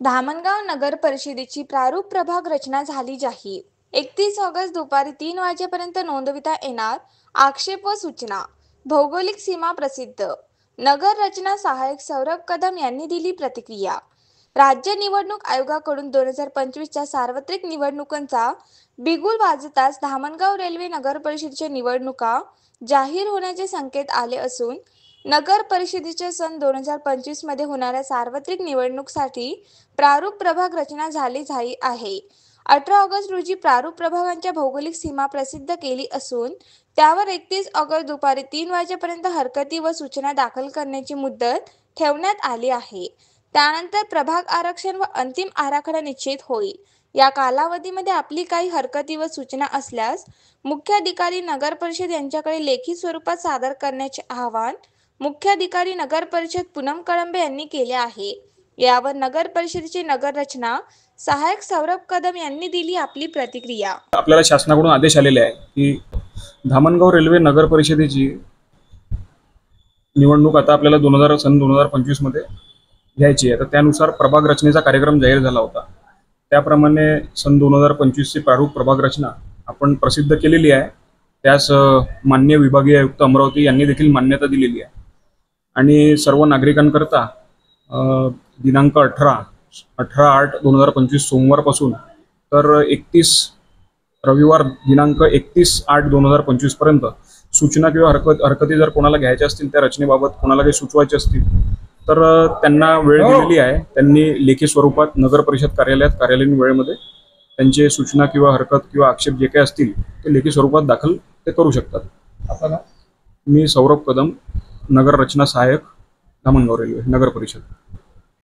धामणगाव नगर परिषदेची प्रारूप प्रभाग रचना झाली जाहीर। 31 ऑगस्ट दुपारी 3 वाजेपर्यंत नोंदविता येणार आक्षेप व सूचना। भौगोलिक सीमा प्रसिद्ध। नगर रचना सहाय्यक सौरभ कदम यांनी दिली प्रतिक्रिया। राज्य निवडणूक आयोगाकडून 2025च्या सार्वत्रिक निवडणुकांचा बिगुल वाजताच धामणगाव रेल्वे नगर परिषदेच्या निवडणुका जाहीर होण्याचे संकेत आले असून नगर परिषदेच्या सन 2025 मध्ये होणाऱ्या सार्वत्रिक निवडणुकीसाठी प्रारूप प्रभाग रचना झाली आहे। 18 ऑगस्ट रोजी प्रारूप प्रभागांच्या भौगोलिक सीमा प्रसिद्ध केली असून त्यावर 31 ऑगस्ट दुपारी 3 वाजेपर्यंत हरकती व सूचना दाखल करण्याची मुदत ठेवण्यात आली आहे। त्यानंतर प्रभाग आरक्षण व अंतिम आराखडा निश्चित होईल। या कालावधीमध्ये आपली काही हरकती व सूचना असल्यास मुख्याधिकारी नगर परिषद यांच्याकडे लेखी स्वरूपात सादर करण्याचे आवाहन मुख्याधिकारी नगर परिषद पूनम कळंबे यांनी केले आहे। यावर नगर परिषदेचे नगर रचना सहाय्यक सौरभ कदम यांनी दिली आपली प्रतिक्रिया। आपल्याला शासनाकडून आदेश आलेले आहे की धामणगाव रेल्वे नगर परिषदेची निवडणूक आता आपल्याला सन 2025 मध्ये घ्यायची आहे। तर त्यानुसार प्रभाग रचनेचा कार्यक्रम जाहीर झाला होता। त्याप्रमाणे सन 2025 ची प्रारूप प्रभाग रचना आपण प्रसिद्ध केलेली आहे। त्यास माननीय विभागीय आयुक्त अमरावती यांनी देखील मान्यता दिलेली आहे आणि सर्व नागरिकांकरता दिनांक 18/8/2025 सोमवारपासून तर 31 रविवार दिनांक 31/8/2025 पर्यंत सूचना किंवा हरकती जर कोणाला घ्यायच्या असतील त्या रचनेबाबत कोणाला काही सुचवायचे असतील तर त्यांना वेळ दिलेली आहे। त्यांनी लेखी स्वरूपात नगर परिषद कार्यालयात कार्यालयीन वेळेमध्ये त्यांचे सूचना किंवा हरकत किंवा आक्षेप जे काही असतील ते लेखी स्वरूपात दाखल ते करू शकतात। मी सौरभ कदम, नगर रचना सहाय्यक, धामणगाव रेल्वे नगर परिषद।